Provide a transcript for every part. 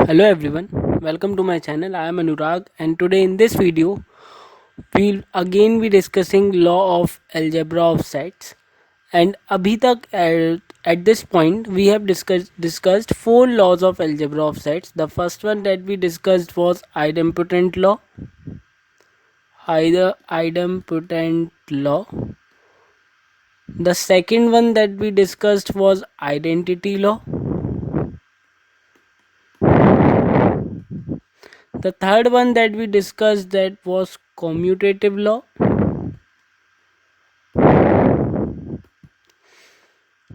Hello everyone, welcome to my channel. I am Anurag and today in this video we'll again be discussing law of algebra of sets. And abhi tak at this point we have discussed four laws of algebra of sets. The first one that we discussed was idempotent law. Idempotent law. The second one that we discussed was identity law. The third one that we discussed that was commutative law.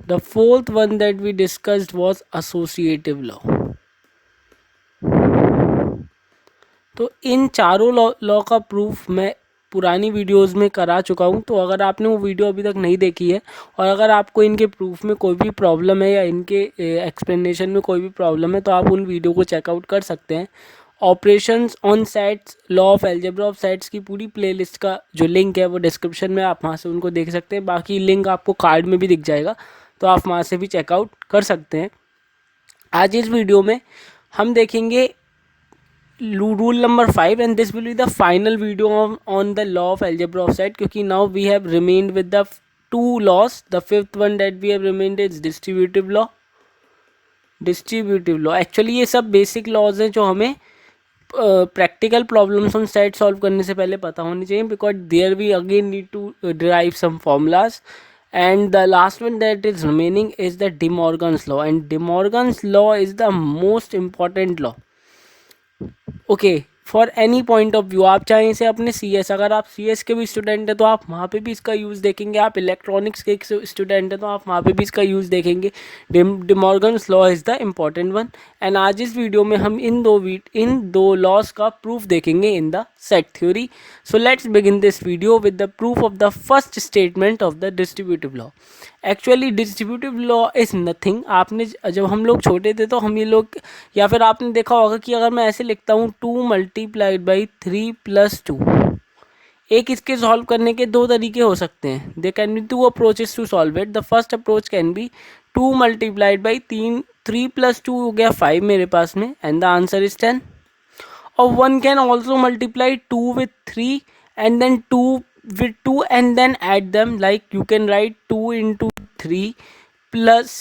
The fourth one that we discussed was associative law. तो इन चारों law का proof मैं पुरानी videos में करा चुका हूँ. तो अगर आपने वो वीडियो अभी तक नहीं देखी है और अगर आपको इनके प्रूफ में कोई भी प्रॉब्लम है या इनके एक्सप्लेनेशन में कोई भी प्रॉब्लम है तो आप उन वीडियो को चेकआउट कर सकते हैं. Operations on sets, law of algebra of sets की पूरी प्लेलिस्ट का जो लिंक है वो डिस्क्रिप्शन में, आप वहाँ से उनको देख सकते हैं. बाकी लिंक आपको कार्ड में भी दिख जाएगा तो आप वहाँ से भी चेकआउट कर सकते हैं. आज इस वीडियो में हम देखेंगे rule number 5 and this will be the final video on the law of algebra of set, क्योंकि now we have remained with the two laws. The fifth one that we have remained is distributive law. Distributive law actually ये सब basic laws हैं जो हमें practical problems on set solve करने से पहले पता होनी चाहिए, because there we again need to derive some formulas. And the last one that is remaining is the De Morgan's law, and De Morgan's law is the most important law. Okay, for any point of view. आप चाहें इसे अपने CS, अगर आप CS के भी student हैं तो आप वहाँ पे भी इसका यूज़ देखेंगे. आप इलेक्ट्रॉनिक्स के स्टूडेंट हैं तो आप वहाँ पे भी इसका यूज़ देखेंगे. Day Morgan's law is the important one. And आज इस वीडियो में हम इन दो लॉज का प्रूफ देखेंगे इन the set theory. So let's begin this video with the proof of the first statement of the distributive law. Actually distributive law is nothing. आपने जब हम लोग छोटे थे तो हम ये लोग, या फिर आपने देखा होगा कि अगर मैं ऐसे लिखता हूँ 2 मल्टीप्लाइड बाई 3 प्लस 2, एक इसके सॉल्व करने के दो तरीके हो सकते हैं. They can be two approaches to solve it. The first approach can be 2 multiplied by 3 plus 2 हो गया 5 मेरे पास में, एंड द आंसर इज 10. और one can also multiply 2 with 3 and then 2 with 2 and then add them, like you can write 2 into 3 plus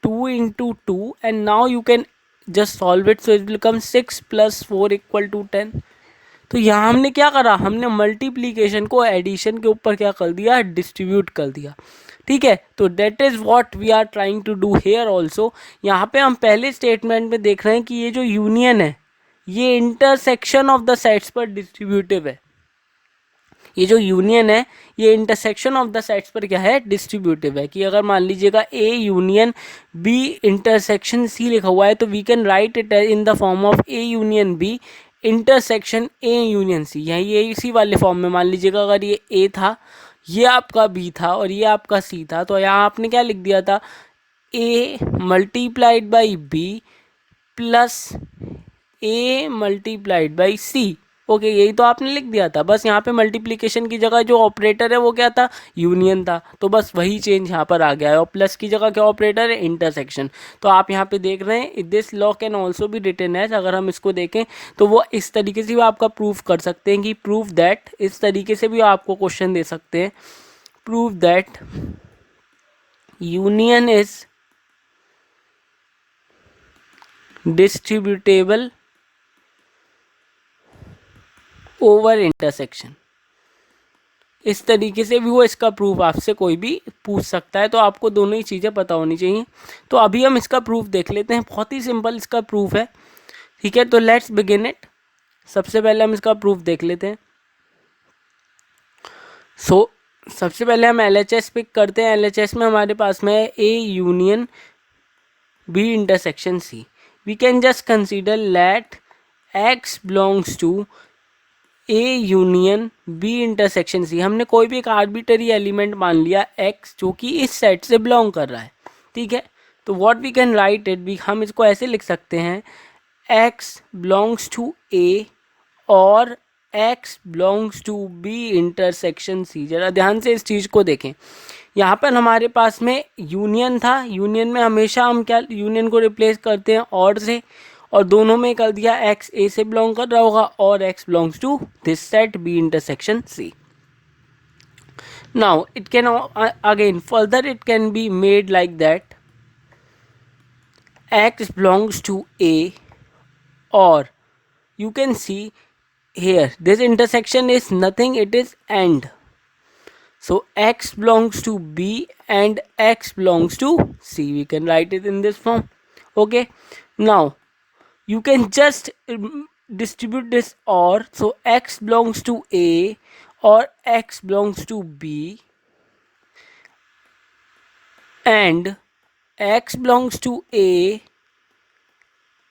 2 into 2 and now you can just solve it, so it will become 6 plus 4 equal to 10. तो यहाँ हमने क्या करा, हमने multiplication को addition के ऊपर क्या कर दिया, डिस्ट्रीब्यूट कर दिया. ठीक है, तो that is what we are trying to do here also. यहाँ पे हम पहले स्टेटमेंट में देख रहे हैं कि ये जो यूनियन है ये इंटरसेक्शन ऑफ द सेट्स पर डिस्ट्रीब्यूटिव है. ये जो यूनियन है ये इंटरसेक्शन ऑफ द सेट्स पर क्या है, डिस्ट्रीब्यूटिव है. कि अगर मान लीजिएगा A union B intersection C लिखा हुआ है तो we can write it in the form of A union B intersection A union C. यही ये इसी वाले फॉर्म में मान लीजिएगा, अगर ये ए था, ये आपका बी था और ये आपका सी था, तो यहाँ आपने क्या लिख दिया था, A multiplied by B plus A multiplied by C. Okay, यही तो आपने लिख दिया था. बस यहाँ पे मल्टीप्लिकेशन की जगह जो ऑपरेटर है वो क्या था, यूनियन था. तो बस वही चेंज यहाँ पर आ गया है. और प्लस की जगह क्या ऑपरेटर है, इंटरसेक्शन. तो आप यहाँ पे देख रहे हैं दिस लॉ कैन ऑल्सो भी रिटन एज, अगर हम इसको देखें तो वो इस तरीके से भी आपका प्रूफ कर सकते हैं कि प्रूफ दैट, इस तरीके से भी आपको क्वेश्चन दे सकते हैं, proof that union is distributable over intersection. इस तरीके से भी वो इसका प्रूफ आपसे कोई भी पूछ सकता है. तो आपको दोनों ही चीज़ें पता होनी चाहिए. तो अभी हम इसका प्रूफ देख लेते हैं. बहुत ही सिंपल इसका प्रूफ है. ठीक है, तो लेट्स बिगिन इट. सबसे पहले हम इसका प्रूफ देख लेते हैं. सबसे पहले हम LHS पिक करते हैं. LHS में हमारे पास में है A union B intersection C. We can just consider let x belongs to A union B intersection C. हमने कोई भी एक आर्बिटरी एलिमेंट मान लिया x जो कि इस सेट से बिलोंग कर रहा है. ठीक है, तो what we can write it, भी हम इसको ऐसे लिख सकते हैं, x बिलोंग्स टू a और x belongs to b intersection c. जरा ध्यान से इस चीज़ को देखें. यहाँ पर हमारे पास में यूनियन था. यूनियन में हमेशा हम क्या यूनियन को रिप्लेस करते हैं और से, और दोनों में कर दिया x a से बिलोंग कर रहा होगा और x belongs to this set b intersection c. Now it can again further it can be made like that x belongs to a, or you can see here this intersection is nothing, it is AND. So x belongs to b and x belongs to c. We can write it in this form. Okay, now you can just distribute this OR. So x belongs to a or x belongs to b and x belongs to a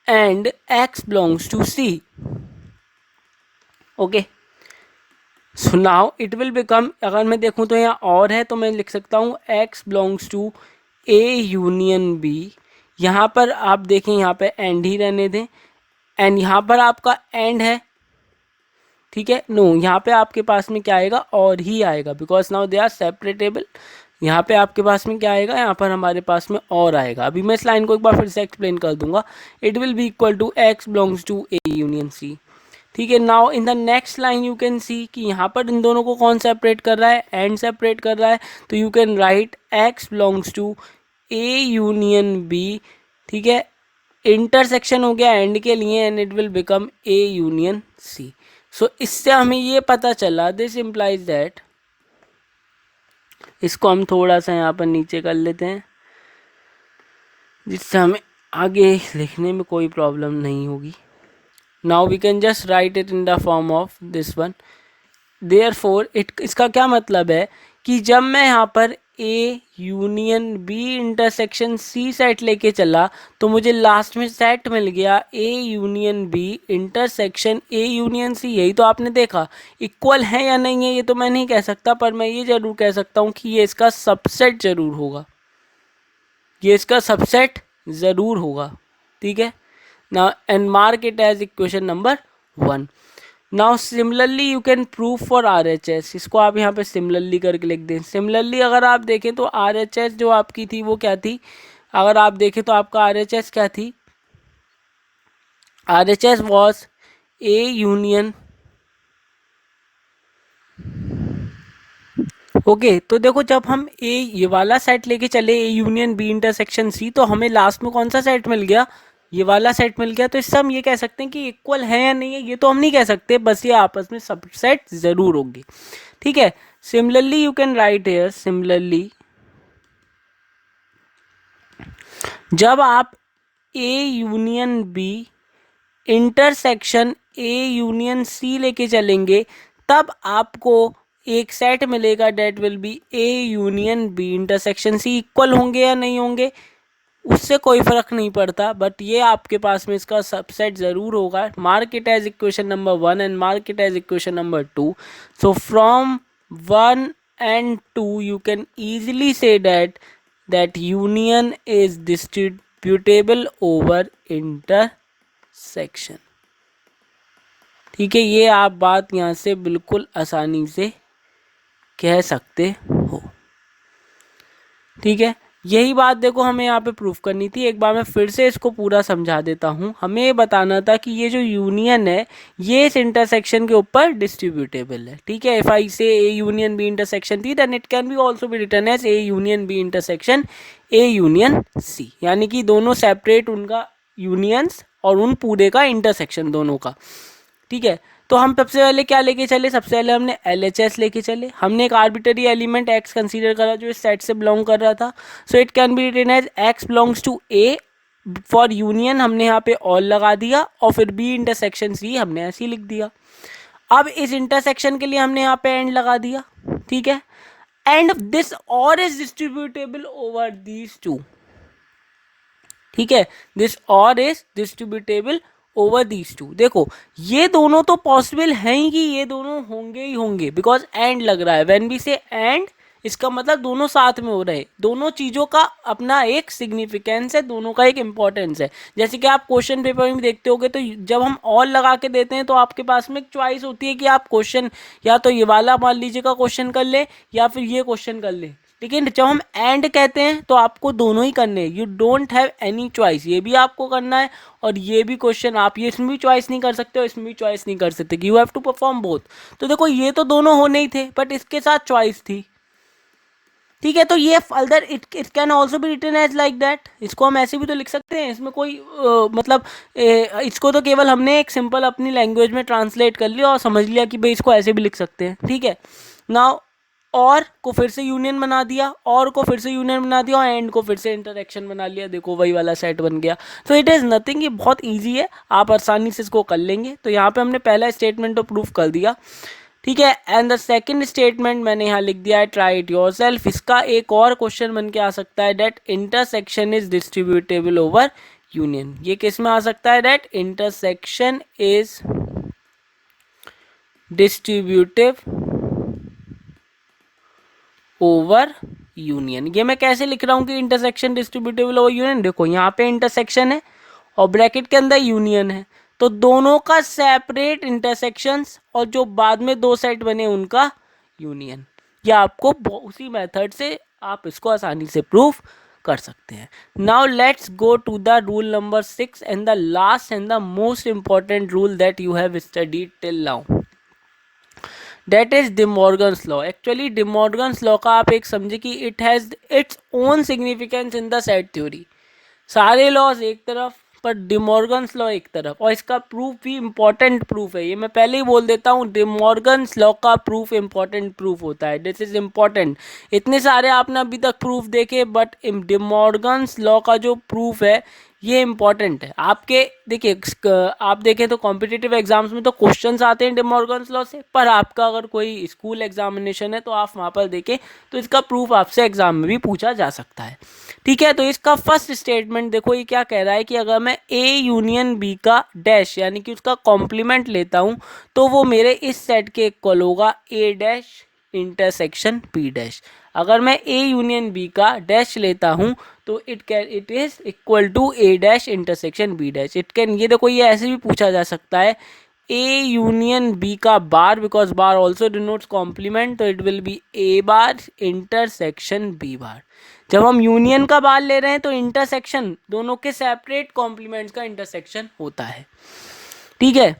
and x belongs to c. Okay, so now it will become, अगर मैं देखूँ तो यहाँ और है तो मैं लिख सकता हूँ x belongs to a union b. यहाँ पर आप देखें यहाँ पे एंड ही रहने दें एंड यहाँ पर आपका एंड है, ठीक है. नो, यहाँ पे आपके पास में क्या आएगा, और ही आएगा, बिकॉज नाउ दे आर सेपरेटेबल. यहाँ पे आपके पास में क्या आएगा, यहाँ पर हमारे पास में और आएगा. अभी मैं इस लाइन को एक बार फिर से एक्सप्लेन कर दूंगा. It will be equal to x belongs to A union C. ठीक है. Now in the next line you can see कि यहाँ पर इन दोनों को कौन सेपरेट कर रहा है, एंड सेपरेट कर रहा है. तो you can write x belongs to A union B. ठीक है, इंटरसेक्शन हो गया एंड के लिए and it will become A union C. So इससे हमें ये पता चला, दिस इम्प्लाइज दैट, इसको हम थोड़ा सा यहाँ पर नीचे कर लेते हैं जिससे हमें आगे लिखने में कोई प्रॉब्लम नहीं होगी. Now we can just write it in the form of this one. Therefore इसका क्या मतलब है कि जब मैं यहाँ पर A union B intersection C set लेके चला तो मुझे लास्ट में सेट मिल गया A union B intersection A union C. यही तो आपने देखा. इक्वल है या नहीं है ये तो मैं नहीं कह सकता, पर मैं ये जरूर कह सकता हूँ कि ये इसका सबसेट जरूर होगा, ये इसका सबसेट ज़रूर होगा. ठीक है. Now and mark it as equation number 1. Now similarly you can prove for RHS. इसको आप यहाँ पे सिमिलरली करके लिख दें. सिमिलरली अगर आप देखें तो RHS जो आपकी थी वो क्या थी, अगर आप देखें तो आपका RHS क्या थी, RHS was A union. Okay, तो देखो जब हम ये वाला सेट लेके चले A union B intersection C तो हमें लास्ट में कौन सा सेट मिल गया, ये वाला सेट मिल गया. तो इससे हम ये कह सकते हैं कि इक्वल है या नहीं है ये तो हम नहीं कह सकते, बस ये आपस में सबसेट जरूर होंगे. ठीक है. Similarly you can write here, similarly जब आप A union B intersection A union C लेके चलेंगे तब आपको एक सेट मिलेगा that will be A union B intersection C. Equal होंगे या नहीं होंगे उससे कोई फर्क नहीं पड़ता, बट ये आपके पास में इसका सबसेट ज़रूर होगा. Mark it as equation number 1 and mark it as equation number 2. So from 1 and 2 you can easily say that union is distributable over intersection. ठीक है, ये आप बात यहाँ से बिल्कुल आसानी से कह सकते हो. ठीक है, यही बात देखो हमें यहाँ पे प्रूफ करनी थी. एक बार मैं फिर से इसको पूरा समझा देता हूँ. हमें ये बताना था कि ये जो यूनियन है ये इस इंटरसेक्शन के ऊपर डिस्ट्रीब्यूटेबल है. ठीक है. If I say A union B intersection थी then it can be also be written as A union B intersection A union C. यानी कि दोनों सेपरेट उनका यूनियंस और उन पूरे का इंटरसेक्शन दोनों का. ठीक है. तो हम सबसे पहले क्या लेके चले, सबसे पहले हमने LHS लेके चले. हमने एक आर्बिटरी एलिमेंट x कंसीडर करा जो इस सेट से बिलोंग कर रहा था. So it can be written as x belongs to a. For union हमने यहाँ पे ऑल लगा दिया और फिर b इंटरसेक्शन c हमने ऐसे ही लिख दिया. अब इस इंटरसेक्शन के लिए हमने यहाँ पे एंड लगा दिया. ठीक है. एंड दिस और is distributable over these two. ठीक है, दिस और is distributable over these two. देखो ये दोनों तो पॉसिबल हैं ही कि ये दोनों होंगे ही होंगे बिकॉज एंड लग रहा है. व्हेन वी से एंड इसका मतलब दोनों साथ में हो रहे हैं. दोनों चीज़ों का अपना एक सिग्निफिकेंस है, दोनों का एक इम्पॉर्टेंस है. जैसे कि आप क्वेश्चन पेपर में देखते होगे तो जब हम ऑल लगा के देते हैं तो आपके पास में एक चॉइस होती है कि आप क्वेश्चन या तो ये वाला मान लीजिए का क्वेश्चन कर ले या फिर ये क्वेश्चन कर ले. लेकिन जब हम एंड कहते हैं तो आपको दोनों ही करने हैं, you don't have any choice, ये भी आपको करना है और ये भी क्वेश्चन आप ये इसमें भी चॉइस नहीं कर सकते और इसमें भी चॉइस नहीं कर सकते, you have to perform both. तो देखो ये तो दोनों होने ही थे बट इसके साथ चॉइस थी, ठीक है। तो ये further it can also be written as like that, इसको हम ऐसे भी तो लिख सकते हैं, इसमें कोई मतलब इसको तो केवल हमने एक सिंपल अपनी लैंग्वेज में ट्रांसलेट कर लिया और समझ लिया कि भाई इसको ऐसे भी लिख सकते हैं, ठीक है। नाउ और को फिर से यूनियन बना दिया, और को फिर से यूनियन बना दिया और एंड को फिर से इंटरेक्शन बना लिया, देखो वही वाला सेट बन गया। तो इट इज़ नथिंग, ये बहुत ईजी है, आप आसानी से इसको कर लेंगे। तो यहाँ पे हमने पहला स्टेटमेंट तो प्रूफ कर दिया, ठीक है। एंड द सेकंड स्टेटमेंट मैंने यहाँ लिख दिया है ट्राई इट योरसेल्फ। इसका एक और क्वेश्चन बन के आ सकता है that intersection is distributable over union. ये किस में आ सकता है, that intersection is distributive over union. ये मैं कैसे लिख रहा हूँ कि इंटरसेक्शन डिस्ट्रीब्यूटेबल ओवर यूनियन, देखो यहाँ पे इंटरसेक्शन है और ब्रैकेट के अंदर यूनियन है, तो दोनों का सेपरेट इंटरसेक्शंस और जो बाद में दो सेट बने उनका यूनियन। या आपको उसी मेथड से आप इसको आसानी से प्रूफ कर सकते हैं। Now let's go to the rule number 6 and the last and the most important rule that you have studied till now, that is De Morgan's law. Actually De Morgan's law का आप एक समझे कि it has its own significance in the set theory. सारे laws एक तरफ पर De Morgan's law एक तरफ, और इसका प्रूफ भी इम्पॉर्टेंट प्रूफ है, ये मैं पहले ही बोल देता हूँ, डिमॉर्गन्स लॉ का प्रूफ इम्पॉर्टेंट प्रूफ होता है, दिस इज इम्पॉर्टेंट। इतने सारे आपने अभी तक प्रूफ देखे बट डिमॉर्गन्स लॉ का जो प्रूफ है ये इम्पॉर्टेंट है आपके। देखिए आप देखें तो कॉम्पिटिटिव एग्जाम्स में तो क्वेश्चंस आते हैं डिमॉर्गन्स लॉ से, पर आपका अगर कोई स्कूल एग्जामिनेशन है तो आप वहाँ पर देखें तो इसका प्रूफ आपसे एग्जाम में भी पूछा जा सकता है, ठीक है। तो इसका फर्स्ट स्टेटमेंट देखो ये क्या कह रहा है कि अगर मैं ए यूनियन बी का डैश यानी कि उसका कॉम्प्लीमेंट लेता हूँ तो वो मेरे इस सेट के इक्वल होगा A dash intersection P dash. अगर मैं ए यूनियन बी का डैश लेता हूँ तो it is equal to A dash intersection B dash. It can, ये देखो ये ऐसे भी पूछा जा सकता है ए यूनियन बी का bar, because bar also denotes complement, तो it will be A bar intersection B bar. जब हम यूनियन का बार ले रहे हैं तो इंटरसेक्शन दोनों के सेपरेट कॉम्प्लीमेंट्स का इंटरसेक्शन होता है, ठीक है।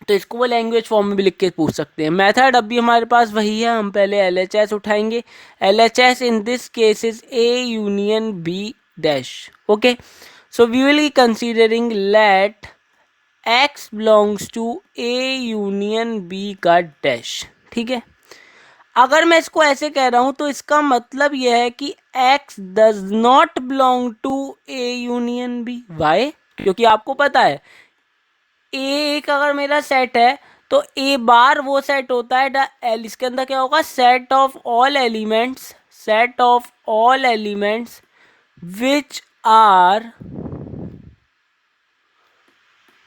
तो इसको वो लैंग्वेज फॉर्म में भी लिख के पूछ सकते हैं। मेथड अभी हमारे पास वही है, हम पहले LHS उठाएंगे। LHS in this case is A union B dash, okay. So we will be considering let x belongs to A union B का डैश, ठीक है। अगर मैं इसको ऐसे कह रहा हूं तो इसका मतलब यह है कि x does not belong to A union B. Why? क्योंकि आपको पता है ए एक अगर मेरा सेट है तो ए बार वो सेट होता है एल, इसके अंदर क्या होगा, set of all elements, set of all elements which are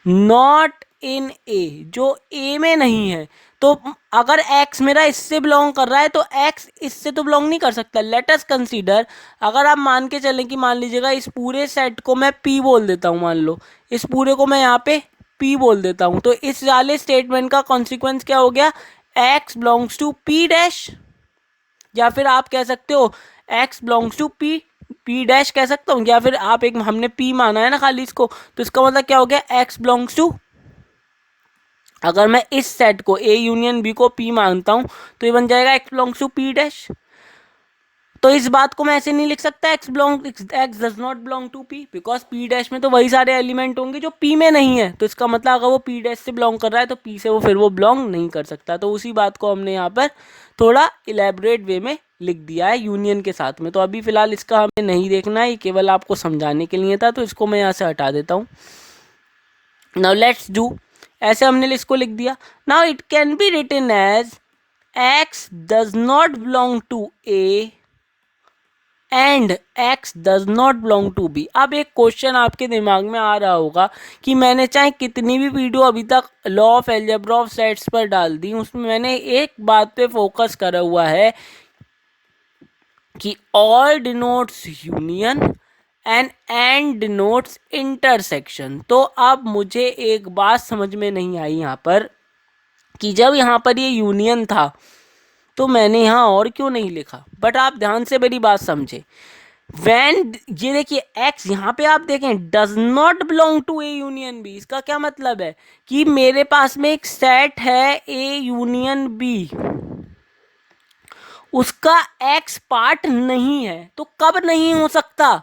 not in A, जो ए में नहीं है। तो अगर x मेरा इससे बिलोंग कर रहा है तो x इससे तो बिलोंग नहीं कर सकता। लेट अस कंसीडर, अगर आप मान के चलें कि मान लीजिएगा इस पूरे सेट को मैं p बोल देता हूँ, मान लो इस पूरे को मैं यहाँ पे p बोल देता हूँ, तो इस वाले स्टेटमेंट का कॉन्सिक्वेंस क्या हो गया, x belongs to p dash, या फिर आप कह सकते हो x belongs to p dash कह सकता हूँ, या फिर आप एक, हमने p माना है ना खाली इसको, तो इसका मतलब क्या हो गया, x बिलोंग्स टू, अगर मैं इस सेट को a यूनियन b को p मानता हूँ तो ये बन जाएगा x belongs to p dash. तो इस बात को मैं ऐसे नहीं लिख सकता x does not belong to p, because p dash में तो वही सारे एलिमेंट होंगे जो p में नहीं है, तो इसका मतलब अगर वो p डैश से बिलोंग कर रहा है तो p से वो फिर वो बिलोंग नहीं कर सकता। तो उसी बात को हमने यहाँ पर थोड़ा इलेबोरेट वे में लिख दिया है यूनियन के साथ में। तो अभी फिलहाल इसका हमें नहीं देखना है, केवल आपको समझाने के लिए था, तो इसको मैं यहाँ से हटा देता हूँ। नाउ लेट्स डू, ऐसे हमने इसको लिख दिया। Now it can be written as x does not belong to a and x does not belong to b। अब एक क्वेश्चन आपके दिमाग में आ रहा होगा कि मैंने चाहे कितनी भी वीडियो अभी तक law of algebra of sets पर डाल दी, उसमें मैंने एक बात पे फोकस करा हुआ है कि all denotes union and denotes intersection. तो अब मुझे एक बात समझ में नहीं आई यहाँ पर कि जब यहाँ पर ये यूनियन था तो मैंने यहाँ और क्यों नहीं लिखा, बट आप ध्यान से मेरी बात समझे। वैन ये देखिए एक्स यहाँ पे आप देखें does not belong to A union B, इसका क्या मतलब है कि मेरे पास में एक सेट है ए यूनियन बी, उसका एक्स पार्ट नहीं है। तो कब नहीं हो सकता,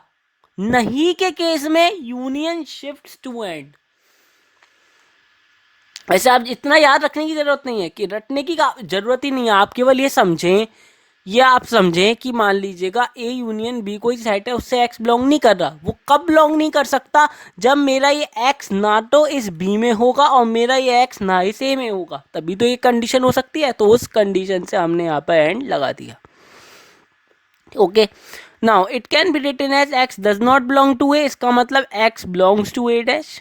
नहीं के केस में यूनियन शिफ्ट्स टू एंड। वैसे आप इतना याद रखने की जरूरत नहीं है, कि रटने की जरूरत ही नहीं है, आप केवल ये समझें, ये आप समझें कि मान लीजिएगा ए यूनियन बी कोई सेट है, उससे एक्स बिलोंग नहीं कर रहा। वो कब बिलोंग नहीं कर सकता, जब मेरा ये एक्स ना तो इस बी में होगा और मेरा ये एक्स ना इस ए में होगा, तभी तो ये कंडीशन हो सकती है। तो उस कंडीशन से हमने यहाँ पर एंड लगा दिया। Okay, now it can be written as x does not belong to A, इसका मतलब x belongs to A dash.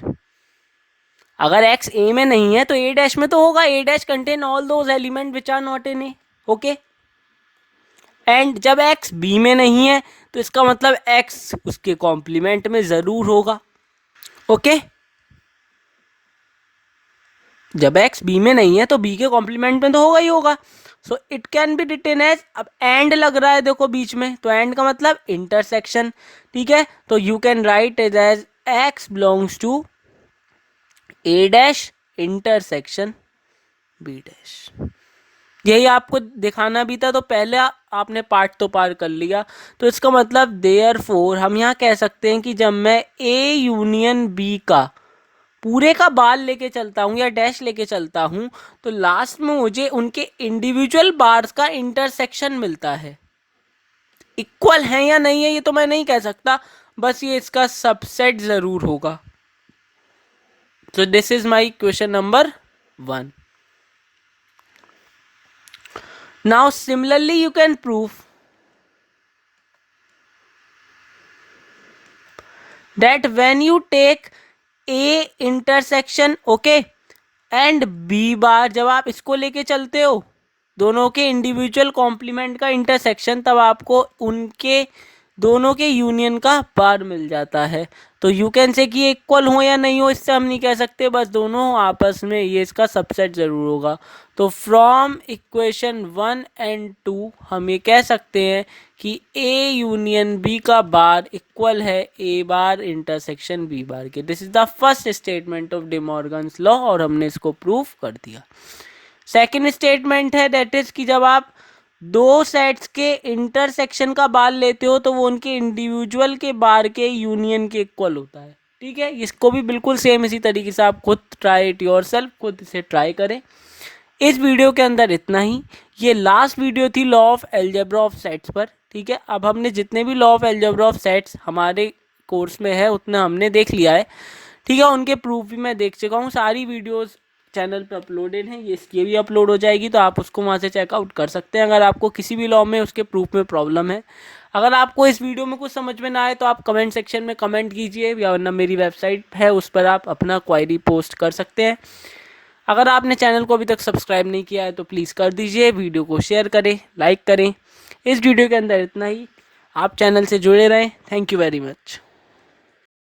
अगर एक्स ए में नहीं है तो ए डैश में तो होगा। A dash contain all those element which are not in A. Okay, and जब एक्स बी में नहीं है तो इसका मतलब एक्स उसके कॉम्प्लीमेंट में जरूर होगा। ओके, जब एक्स बी में नहीं है तो बी के कॉम्प्लीमेंट में तो होगा ही होगा। So it can be written as, अब एंड लग रहा है देखो बीच में, तो एंड का मतलब इंटरसेक्शन। ठीक है, तो you can write it as x belongs to A dash intersection B dash. यही आपको दिखाना भी था, तो पहले आपने पार्ट तो पार कर लिया। तो इसका मतलब देयरफॉर हम यहाँ कह सकते हैं कि जब मैं ए यूनियन बी का पूरे का बार लेके चलता हूँ या डैश लेके चलता हूँ, तो लास्ट में मुझे उनके इंडिविजुअल बार्स का इंटरसेक्शन मिलता है। इक्वल है या नहीं है ये तो मैं नहीं कह सकता, बस ये इसका सबसेट जरूर होगा। So this is my question number 1. Now similarly you can prove that when you take A intersection okay and B bar, जब आप इसको लेके चलते हो दोनों के इंडिविजुअल कॉम्प्लीमेंट का इंटरसेक्शन, तब आपको उनके दोनों के यूनियन का बार मिल जाता है। तो यू कैन से कि इक्वल हो या नहीं हो इससे हम नहीं कह सकते, बस दोनों आपस में ये इसका सबसेट ज़रूर होगा। तो फ्रॉम इक्वेशन 1 एंड 2 हम ये कह सकते हैं कि ए यूनियन बी का बार इक्वल है ए बार इंटरसेक्शन बी बार के। This is the first statement of day Morgan's law और हमने इसको प्रूव कर दिया। सेकेंड स्टेटमेंट है दैट इज कि जब आप दो सेट्स के इंटरसेक्शन का बार लेते हो तो वो उनके इंडिविजुअल के बार के यूनियन के इक्वल होता है। ठीक है, इसको भी बिल्कुल सेम इसी तरीके से आप खुद ट्राई इट योरसेल्फ, खुद इसे ट्राई करें। इस वीडियो के अंदर इतना ही। ये लास्ट वीडियो थी law of algebra of sets पर। ठीक है, अब हमने जितने भी law of algebra of sets हमारे कोर्स में है उतना हमने देख लिया है। ठीक है, उनके प्रूफ भी मैं देख चुका हूँ। सारी वीडियोस चैनल पे अपलोडेड हैं, ये इसकी भी अपलोड हो जाएगी, तो आप उसको वहाँ से चेकआउट कर सकते हैं अगर आपको किसी भी लॉ में उसके प्रूफ में प्रॉब्लम है। अगर आपको इस वीडियो में कुछ समझ में ना आए तो आप कमेंट सेक्शन में कमेंट कीजिए, या वरना मेरी वेबसाइट है उस पर आप अपना क्वायरी पोस्ट कर सकते हैं। अगर आपने चैनल को अभी तक सब्सक्राइब नहीं किया है तो प्लीज़ कर दीजिए, वीडियो को शेयर करें, लाइक करें। इस वीडियो के अंदर इतना ही। आप चैनल से जुड़े रहें। Thank you very much.